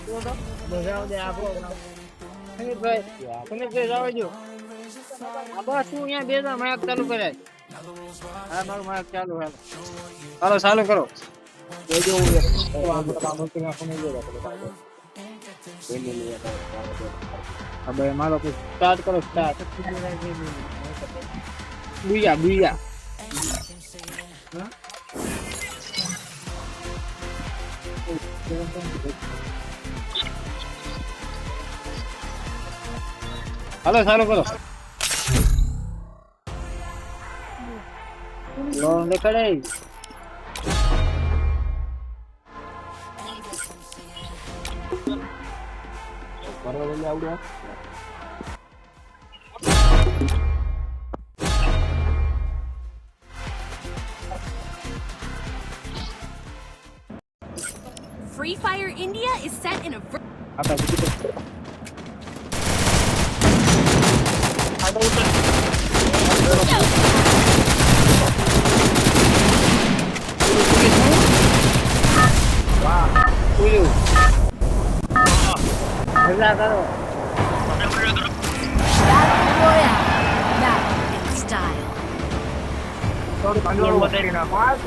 જાવ દે આપો સુમિતભાઈ સુમિતભાઈ જાવ જો આ બસ તું અહીંયા બેજા માઇક ચાલુ કરાય હા મારું માઇક ચાલુ હાલો હાલો ચાલુ કરો જોજો હવે મારો સ્ટાર્ટ કરો સ્ટાર્ટ બુયા બુયા હાલો ચાલુ કરો લોન દેખાડે બરાબર ને આવડે Free Fire India is set in a apa begitu ada udah wah uyu kerja karo Battle in style. sorry panggil materi nama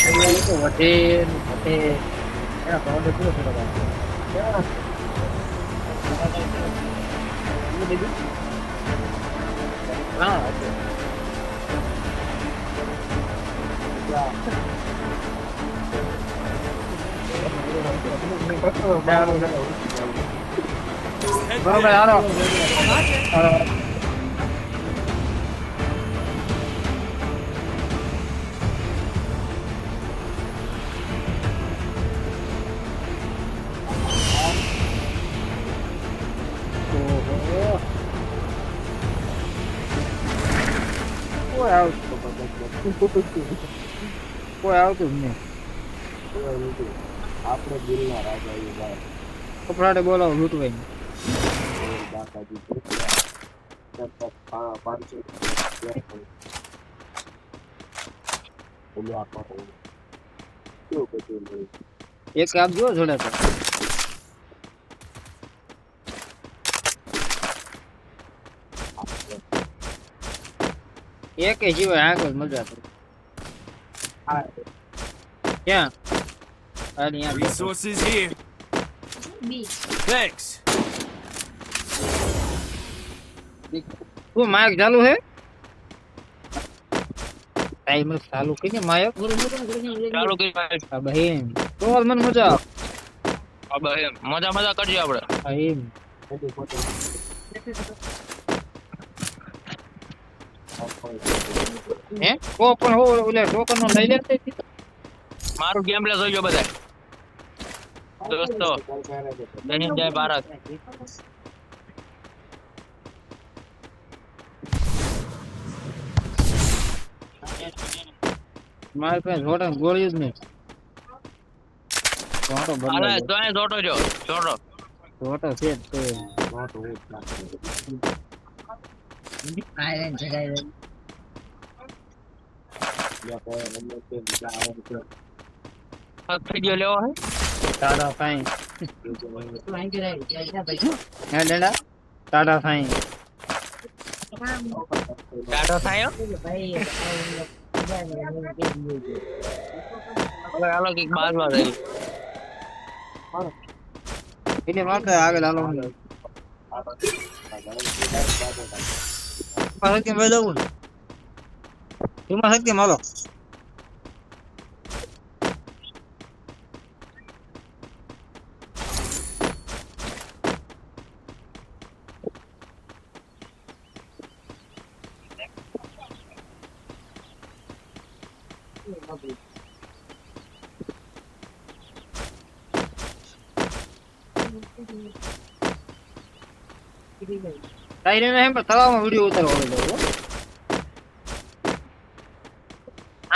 ini itu watin ya kalau ada tuh sudah kan ya ini jadi nah oke ya bro halo કોઈ આવતું જ નહીં આપણે દિલના રાજા એ ભાઈ કપડાટે બોલાવો લૂંટવાઈ એક આપજો જોડે તો એક જીવાય આગળ મજા કરે ક્યાં અરે યાર Resources here. Thanks. તું માઇક ચાલુ હે ટાઈમર ચાલુ કરીને માઇક ચાલુ કરી બહેન તો મને મજા હવે મજા મજા કરજો આપણે એમ હે કો પણ હો ઓલે ટોકન નો લઈ લેતે મારું ગેમ પ્લે જોઈજો બધા દોસ્તો જય ભારત મારી પાસે જોડે ગોળી જ નહીં જોડો અરે બદલાય જોય જોટો જો જોટો જોડો છે તો જોડો આયન જગાય વિડિયો લેવો હે ટાટા ફાઈન હે ડેડા ટાટા ફાઈન ટાટા થાય હવે હાલો કે બાદમાં રહી એટલે માટે આગળ હાલો પાછળ કેમ જવું એમાં શક્તિ માલો તાઈને એમ પર તળાવમાં વિડિયો ઉતારવાનો હતો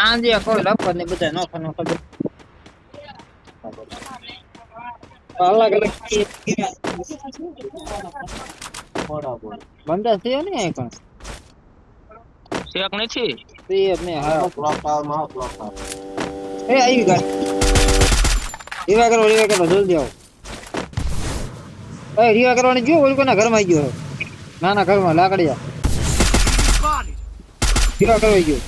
આંજે કોઈ લપર ને બધા નોખા નોખા અલગ અલગ બંદા છે ને એ પણ શેક નથી તે ને હા એ આવી ગઈ રીવા કરો જલ્દી આવો. એ રીવા કરવાની જો ઓલ કોના ઘરમાં આવી ગયો. નાના ઘરમાં લાકડિયા. રીવા કરવા ગયો.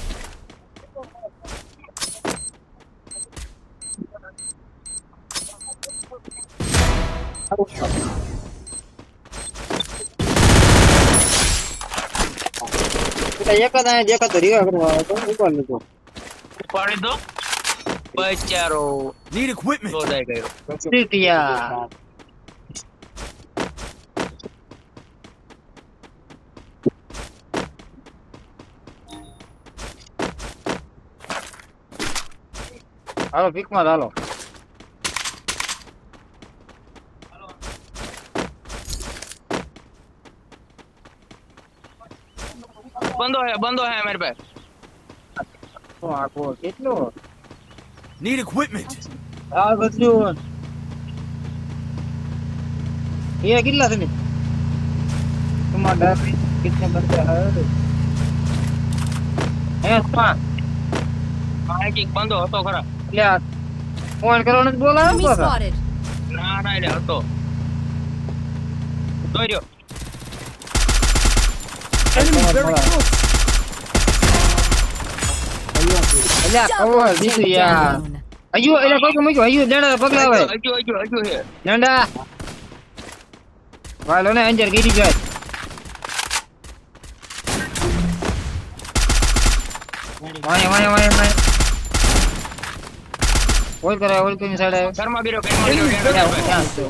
એક જ અહીંયા દેખાતો રીવા કરવા આવ્યો તો ઉપાડ લીધો. ઉપાડી દો બચારો Need equipment. શોધાઈ ગયો. સીટિયા. હાલો પીકમાં હાલો. બંધો હે मेरे पे તો આખો કેટલો Need equipment. આ બધું ये कितना તમે तुम्हारा डर कितने बंदे हैं पांच આ એક બંધો હતો ખરા એટલે ફોન કરવાનો જ બોલાવ્યો Enemy તો spotted. ના એટલે હતો દોર્યો Enemy very close. એટલે કવર દીધું યાર Down. અയ്યો એટલે પગ મૂક્યો અയ്યો ડંડા પગલા આવે હજુ હે ડંડા વાલો ને અંજર ગીરી જાય વાય ઓલ કરે ઓલ કોની સાઈડ આવે ઘરમાં ગીરો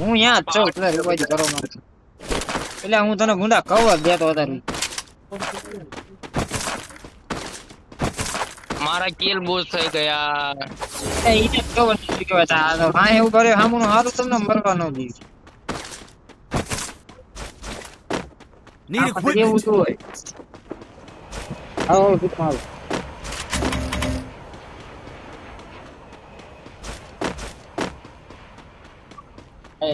હું યા જ છું એટલે રૂપાજી કરો માં એટલે હું તને ગુંડા કવર દેતો વધારે મારા કિલ બૂસ્ટ થઈ ગયા એ ઈને કવર નથી કેવા તા હા એવું કરે હામુનો હારું તમને મરવા ન દી Need એવું equipment. તો હોય આવો દુકાન એ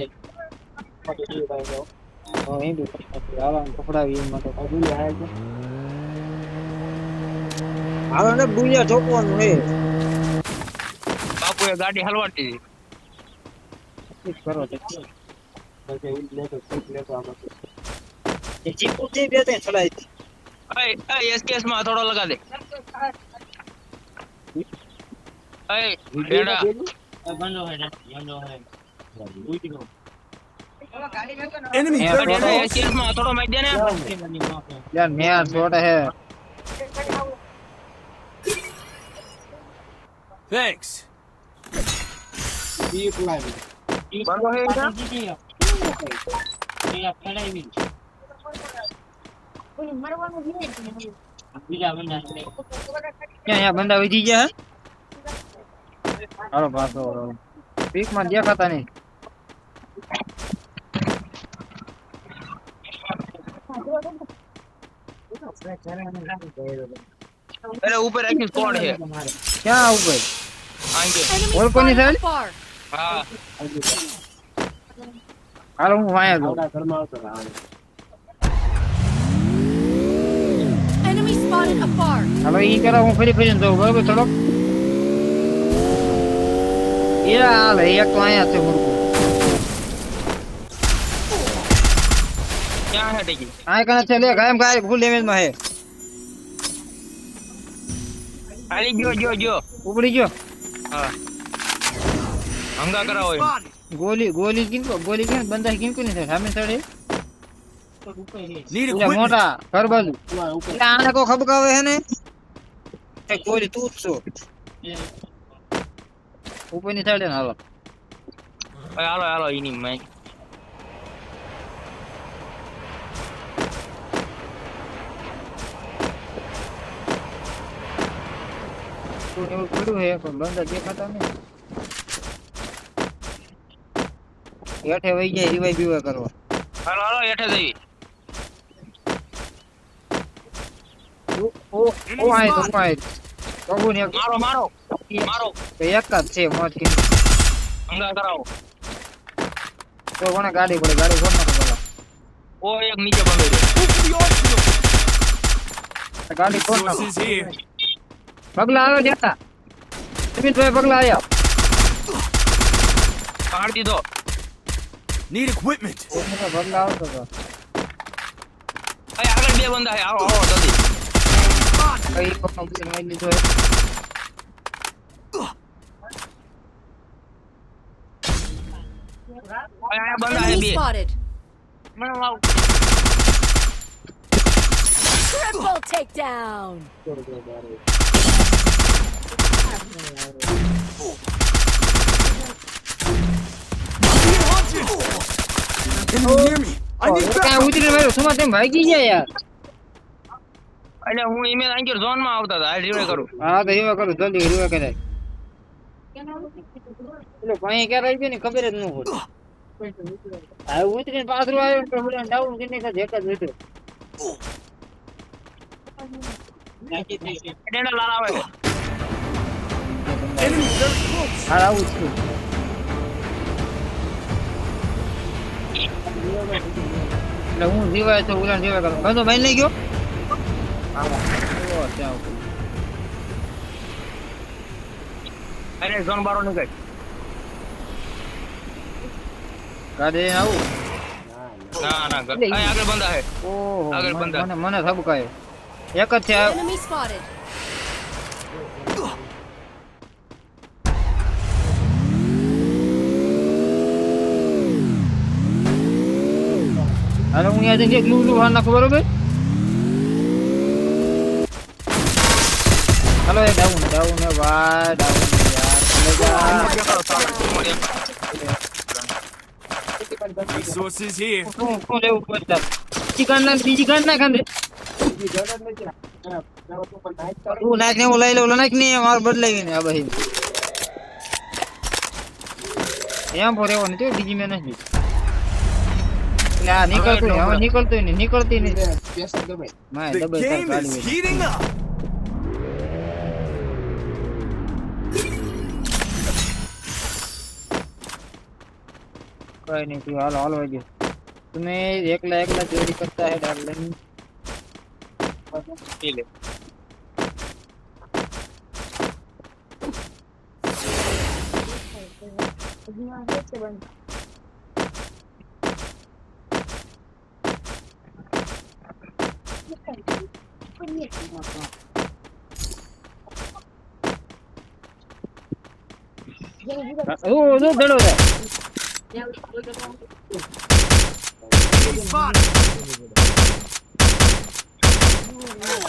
પડી ભાઈ જો તો એ બી આવા કપડા માટે કાઢી આયા છે આવા ને બુયા ઠોકવાનું હે બાપુએ ગાડી હલવાડી ઠીક કરો તે પછી ઉલ લે તો ઠીક લે તો આ એ જીપુ થી બે તે ચડાઈ એ એસકેએસ માં થોડો લગા દે એ બેડા Enemy Yeah, very yeah, close. SKS માં થોડો મારી દે ને यार मैं छोटा है Thanks. બંધો હે क्या यहाँ बंदा विधी गया है हेलो पास हो पीक मत दिया खाता नहीं એટલે ઉપર રાખી સ્કોડ છે क्या ऊपर આંગે Enemy और कौन spotted है? afar. હા हालो हूँ आया तो Enemy spotted afar. हालो ये करा हूँ फिर तो बराबर चलो ये हाल है एक तो आया थे मुर्गो ક્યાં હે ટેકી आए कहना चले गायब गायब फुल डैमेज में है આલી જો उपड़ी जो હા હંગા કરાવો એમ. गोली किन बंदा किनको नहीं था सामने सड़े Need पूरा equipment. मोटा घर बाजू એટલે આને કો ખબકાવે હે ને એ ગોલી તું જ છો ઉપરની સાઈડે ને હાલો હવે હાલો એની મેં એવું પડ્યું હે પણ બંદા દેખાતા નહીં હેઠે વહી જાય રિવાઈ બીવા કરવા હાલો હેઠે જઈ ઓ આય તો આય કબુ ને મારો એક જ છે મોત કે હંગા કરાવો તો કોને ગાડી પડે ગાડી ફોડ નાખો પેલા ઓ એક નીચે બંધો છે ગાડી ફોડ નાખો Resources here. પગલા આવ્યો જતા સુમિતભાઈ પગલા આવ્યા માર દીધો. Need equipment. કોકનો બદલા આવતો હતો. અહીં આગળ બે બંદા છે. આવો આવો જલ્દી. કઈ કોકનો બદલો મારી લીધો. અહીંયા બંદા છે Enemy બે. spotted. મને લાવ. Triple takedown. Enemy near me. I need કાંઈ backup. ઉતરીને માર્યો. સુમા તેમ ભાગી ગયા યાર. એટલે હું ઈમેલ આંગર ઝોન માં આવતા હતા. આ રિવે કરું. હા તો એવા કરું જલ્દી રીવા કરાય. એટલે ભાઈ ક્યારે આવી ગયો ને ખબર જ ન પડે. આ ઉતરીને પાછળ આવ્યો તો બોલા ડાઉન કરીને કાં એક જ લીધો. ડેડા લાલ આવે છે. Enemy very close. હા આવું જ છું. એટલે હું જીવાય તો ઉલાન જીવાય કરું. બધો ભાઈ લઈ ગયો. અરે ઝોન બારો નીકળ. ગાડી આવું. ના ના અહીં આગળ બંદા છે. ઓહો આગળ બંધા. મને થબકાયો. એક જ છે આ. Enemy spotted. હાલો હું અહીંયા જઈને ગ્લુ વાર નાખું બરોબર. હાલો એ ડાઉન ને ભાઈ ડાઉન યાર. Resources here. શું લેવું પડતા બીજી ગાન ના ખાંદે તું નાખ ને હું લઈ લઉં નાખ ને મારું બદલાવી ને આ ભાઈ એમ પર એવો નથી બીજી મેં નથી એટલે આ નીકળતું હવે નીકળતું નહીં નીકળતી નહીં my The double game is heating up. કઈ નહીં તું હાલો હાલો વાગ્યો તમે એકલા ચોરી કરતા હે ડાર્લિંગ લે. ઓ જો દડો છે Spot.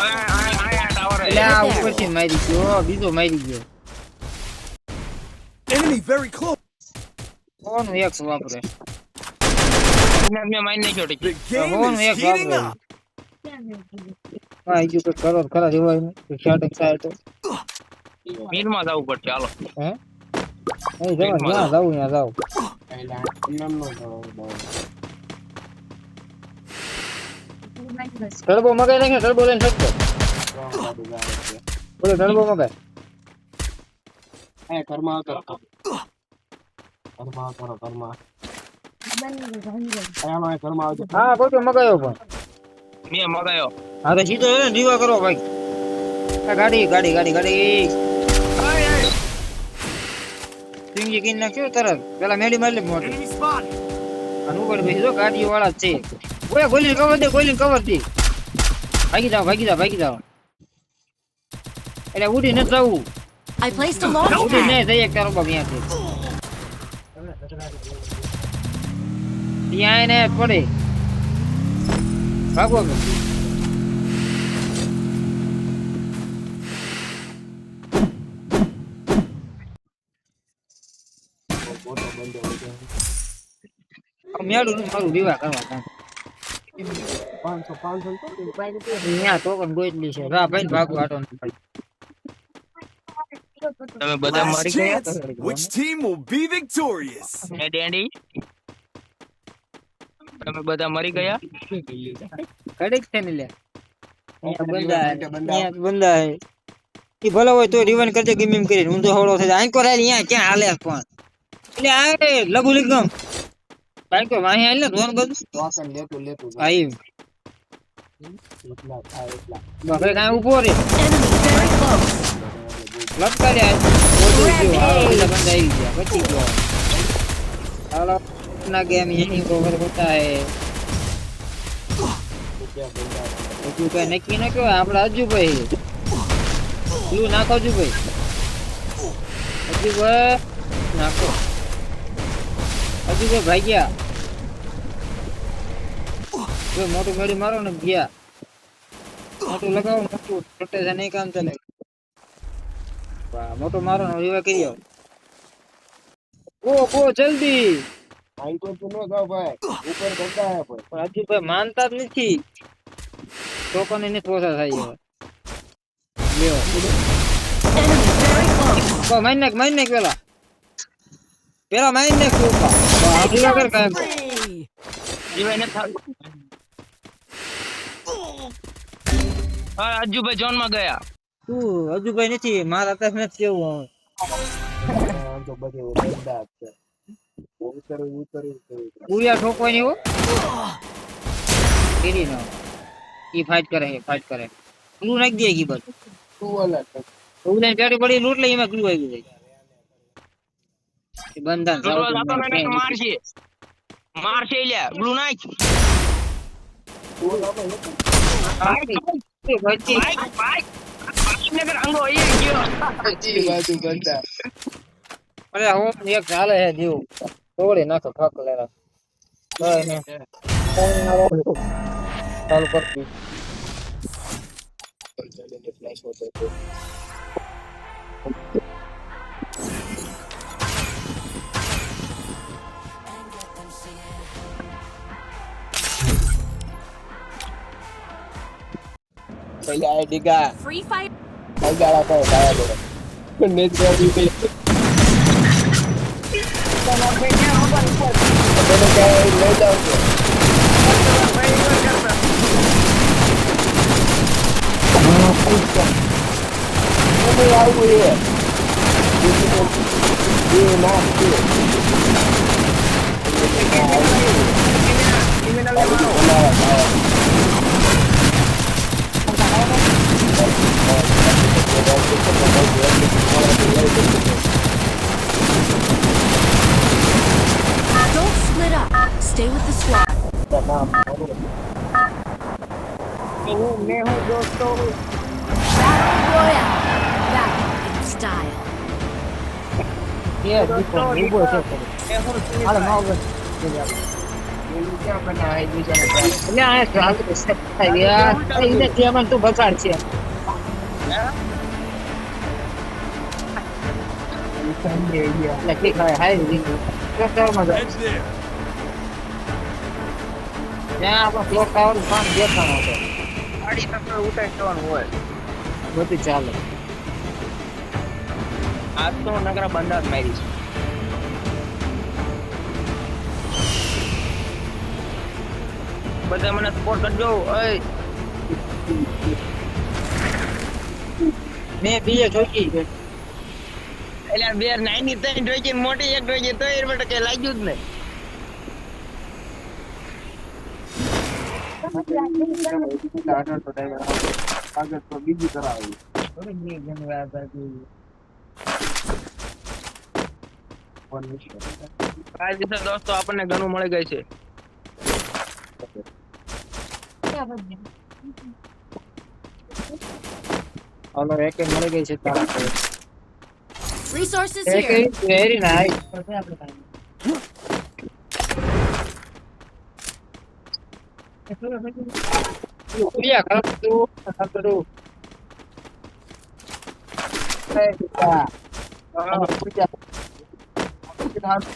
અહીંયા ટાવર એટલે આ ઉપરથી મારી ગયો બીજો મારી ગયો Enemy very close. કોનું એક વાપરે મેં મારી નાખ્યો tick. The game Hold is on, heating yeah, up. હા ઈજો કે કરો ખરા રેવાય ને શાટક થાય તો મીરમાં જવું પડશે. હાલો. હે એ જવા ના જાવ ના જાવ ટર્બો મગાઈ નાખે ટર્બો લઈને શકતો બોલે ટર્બો મગાઈ હા કોઈ તો મગાયો પણ મેં મગાયો. હા તો સીધો ને રીવા કરો ભાઈ આ ગાડી ગાડી ગાડી ગાડી સિંગી કિન નાખ્યો તરત પેલા મેડી મારી લે મોટી Enemy spot. અને ઉપર બેસી જો ગાડી વાળા છે ઓય ગોલી કવર દે ગોલી કવર દે ભાગી જાવ એટલે ઉડી ન જાવું I placed a launch ઉડી pad. ને જઈએ કરો બાબ અહીંયાથી ત્યાં એને પડે ભાગો મેળું મારું વિવાહ કરવા કામ 500 અહીંયા ટોકન ગોઈટલી છે રા ભાઈ ભાગો આટો તમે બધા Last મરી ગયા. chance. Which team will be victorious? એ ડેન્ડી તમે બધા મરી ગયા. કડક છે ને લે અહીંયા બંદા હે ઈ ભલો હોય તો રિવાઇન્ડ કરજે ગેમ એમ કરીને હું તો હવળો થઈ જાય આંકો રાલી અહીંયા ક્યાં હાલે પણ એટલે આ લબુ લીગમ ભાઈ કો વાહી આલે ધોન બધું ટોકન લેતું આઈ બફે કાઈ ઉભો રે Enemy very close. લટકા લે ઓડી ગયો આ ઓલા બંદા આવી ગયા બચી ગયો हेलो अपना गेम यहीं ओवर होता है હજુ કઈ નક્કી ન કહેવાય આપડા અજુભાઈ તું નાખો અજુભાઈ નાખો અજુભાઈ ભાગ્યા જો મોટું ગાડી મારો ને ગયા મોટું લગાવો મોટું છોટે છે નહીં કામ ચાલે વાહ મોટું મારો ને રીવા કરી આવો ઓ જલ્દી આઈ તો નો જાવ ભાઈ ઉપર કરતા હે પણ અજુભાઈ માનતા જ નથી ટોકન એને પોસા થાય લ્યો કો માઈન નાખ પેલા માઈન નાખ ઉપર આટલી વગર કામ જીવાને થાક હા અજુભાઈ ઝોન માં ગયા તું અજુભાઈ નથી મારા હાથ નથી કેવું હું તો બધે બંદા છે ઉતર પૂરિયા ઠોકવાની હો કેરી ના ઈ ફાઇટ કરે ક્લુ નાખ દે કી બસ તું ઓલા તું ને ગાડી પડી લૂટ લે એમાં ક્લુ આવી જાય એ બંધન મારશે લ્યા ગ્લુ નાખ અરે હું એક ચાલે હે દીવ તોડી નાખો ફાક લેરા ચાલુ કરતી ફ્લેશ હોતો તો પહેલા આઈડી કા Free fire. આઈડા કો કાયા દે પણ નેટ કરી દે તમાર ભાઈ ને ઓપન ઉપર તમે કાય લઈ જાવ છો ભાઈ કરતા તમે આવું એ ના Don't split up. Stay with the squad. मैं हूँ दोस्तों Battle Royale. Battle in style. ये देखो वो है अरे माओ ये क्या बना है दूसरा ना है ट्रांस है यार इधर जेमन तो बकार छे लकी है हाय क्या मजा Edge there. यहाँ आपका क्लॉक टावर काम देखा ना तो ગાડી તમને ઉતારી જવાનું હોય બધું ચાલે આજ તો નગરા બંધા જ મારી છે બધા મને સપોર્ટ કરજો ઓય मैं बीए જોકી એટલે બે નાની ત્રણ જોઈ મોટી એક જોઈ તો એ માટે કઈ લાગ્યું જ નહીં આગળ તો બીજી કરાવી થોડી ની ગણવા બાકી કોણ વિશે આ દિવસે દોસ્તો આપણને ઘણું મળી ગઈ છે હાલો એક મળી ગઈ છે તારા Resources એક here. Very nice Kuliah kalau tu satu tu. Kita. Kuliah. Kita harus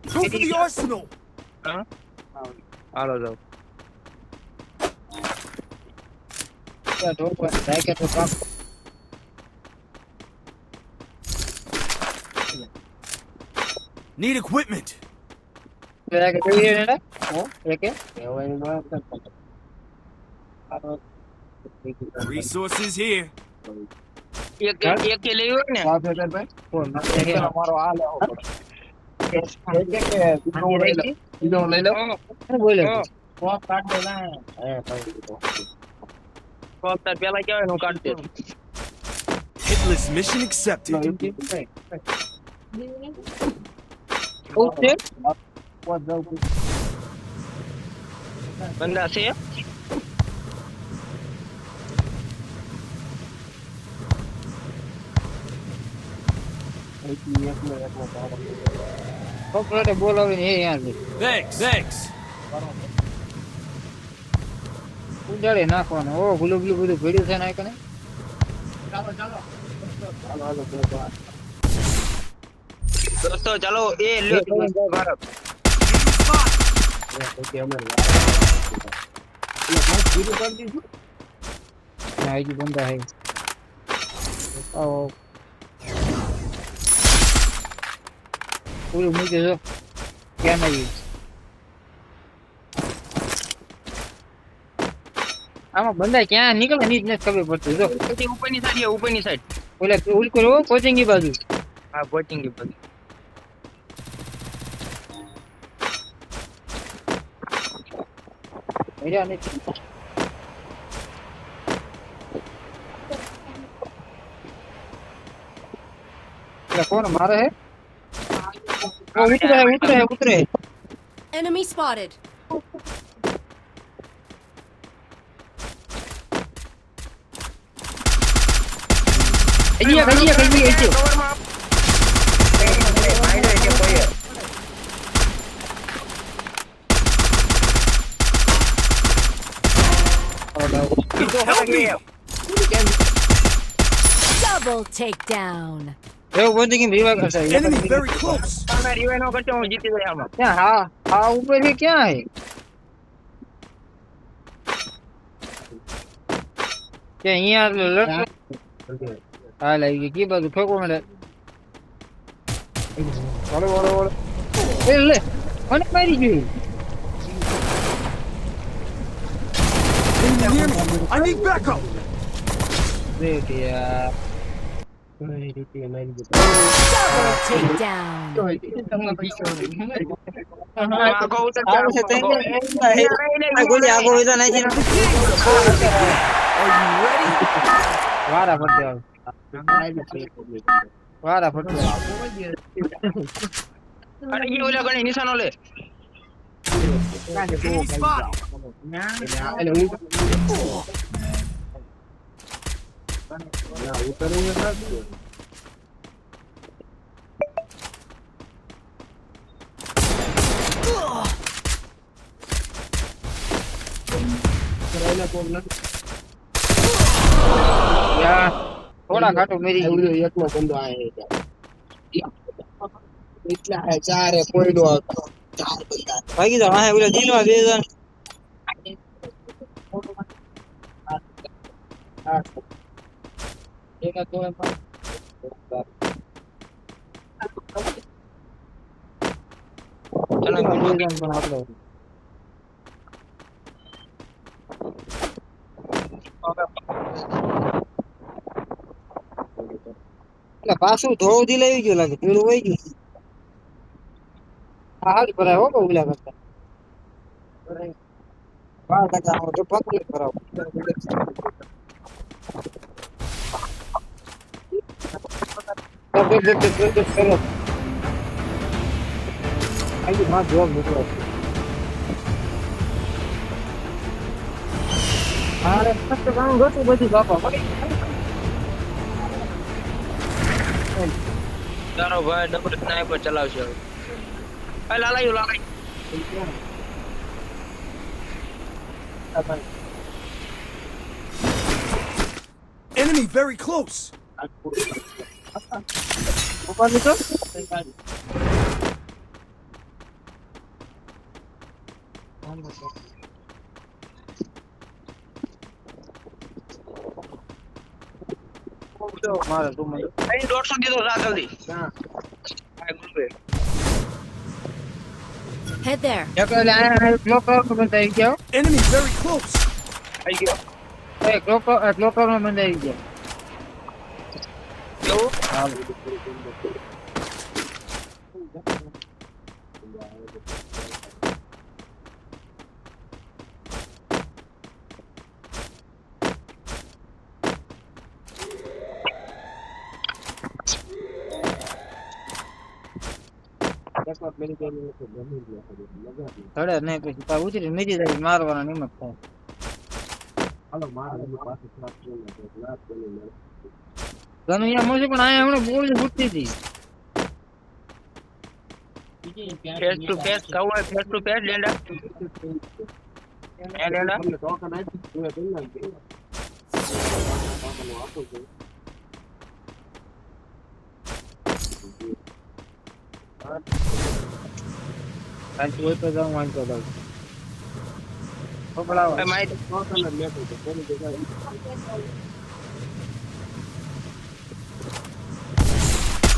Go for the arsenal. હાલો જાવ Ya, dua buat saya ke tukang. Need equipment. Saya ke sini ni. Oh, ya ke? Ya, ini buat. Resources here. એક એક કે લેવું હોય ને Bapak betul baik. Oh, nanti kita maro ala. Itu lele. Boleh. Wah, kaat delah. તો અત્યારે પેલા કેવાય હું કાઢ દે Hit Useless mission accepted. Okay બંદા છે કોપરેટે બોલાવીને એ યાર Thanks. ઉડાડી નાખવાનો ઓ ગુલું ગુલું બધું ભેડ્યું છે ને કને દોસ્તો ચાલો એ લ્યો ભારત હા જી બંદા હે आओ પૂરું મૂકી દો ક્યાં નહીં આમાં બંદા ક્યાં નીકળે ની જ નથી ખબર પડતી જો પછી ઉપરની સાઈડ ઓલા ઉલ કરો કોચિંગ ની બાજુ હા વોટિંગ ની બધું મજા નથી कौन मारा है वो उतरे Enemy spotted. ये Help me. Double takedown. वो बोलते कि विवाह करता है Enemy very close. તમે રિવાઇવ નો કરતો હું જીતી ગયો આમાં क्या हाँ हाँ ऊपर है क्या है क्या यहाँ लड़ हाँ लगी की बात ठोको मेरे ले कौन मारी गई I need backup. देख यार Double takedown. આખો ઉતર गोली आगो इधर नहीं वारा फटे वारा फटे અરે ઈ ઓલા ગણે નિશાનો લે Enemy spot. यार थोड़ा घाटो मेरी એકલો બંદો આયો એટલા હે ચારે કોઈનો હતો ચાર બંદા ભાગી જાવ હા ઓલા દિલવા બે જણ એક તો એમ ચલો પણ આપણે એટલે પાછું ધોળું દી લઈ ગયો લાગે પીળું વહી ગયું હાલ ભરાય હો ઉલા કરતા 12% તો પકડી ભરાવ કરો આઈ માં જોબ નીકળો અરે ફક્ત કામ ગતું બધું બાપા તારો ભાઈ ડબલ સ્નાઈપર ચલાવશે હવે એ લાલાયું Enemy very close. ઉપર નીચો મારે તું મને અહીં 150 દીધો જા જલ્દી હા ગુરુભાઈ Head there. એક આ ક્લોક બંધાઈ ગયો Enemy very close. આવી ગયો એ ક્લોક માં બંધાઈ ગયો કેવું ધડે નહીં પછી પાછું ઉતરી નીચે જાય મારવાના નિમક થાય ગન અહીંયા મળશે પણ અહીંયા હમણાં ગોળી ફૂટતી હતી face to face cover face to face લેન્ડા એ લેન્ડા કાલ કોઈ તો જાઉં વાંચો દઉં પકડાવો એ માઈ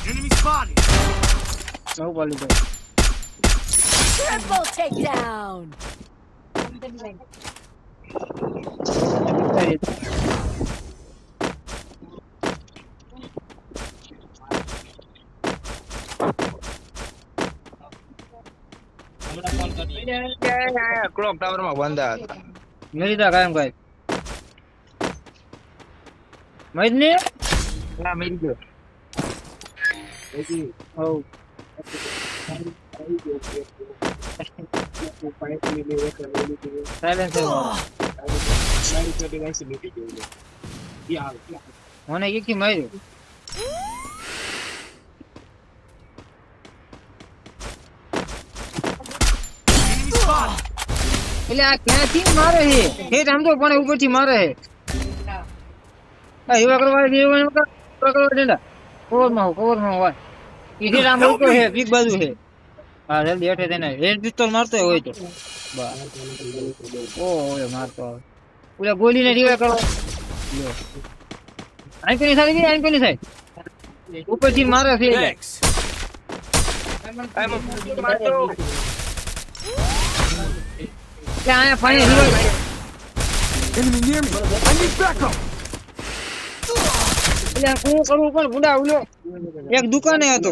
Enemy spotted. સૌ પાલી જાય Triple takedown. ક્લોક ટાવર માં બંધા હતા મેરીદા કાયમ કાય મૈદને ના મેરી ગયો હો સાયલેન્સ મને એકી માર્યો Enemy spotted. એટલે આ ક્યાંથી મારે છે ઠેઠ આમ તો પણ ઉપરથી મારે છે આ એવા કરવા કરવા દેંડા કવરમાં હોય ઈથી આમ ઉપર છે પીક બાજુ છે હા જલ્દી હેઠે તેને રેડ પિસ્તોલ મારતો હોય તો બસ ઓય મારતો આવે ઓલા ગોલીને રિવાઇવ કરો લ્યો આંકોની સાઈડ ગઈ આંકોની સાઈડ ઉપરથી મારે છે એટલે. Thanks. મારતો એટલે આયા પાણી revive Enemy near me. I need backup. એટલે હું કરું કોણ ગુંડા ઉલો એક દુકાને હતો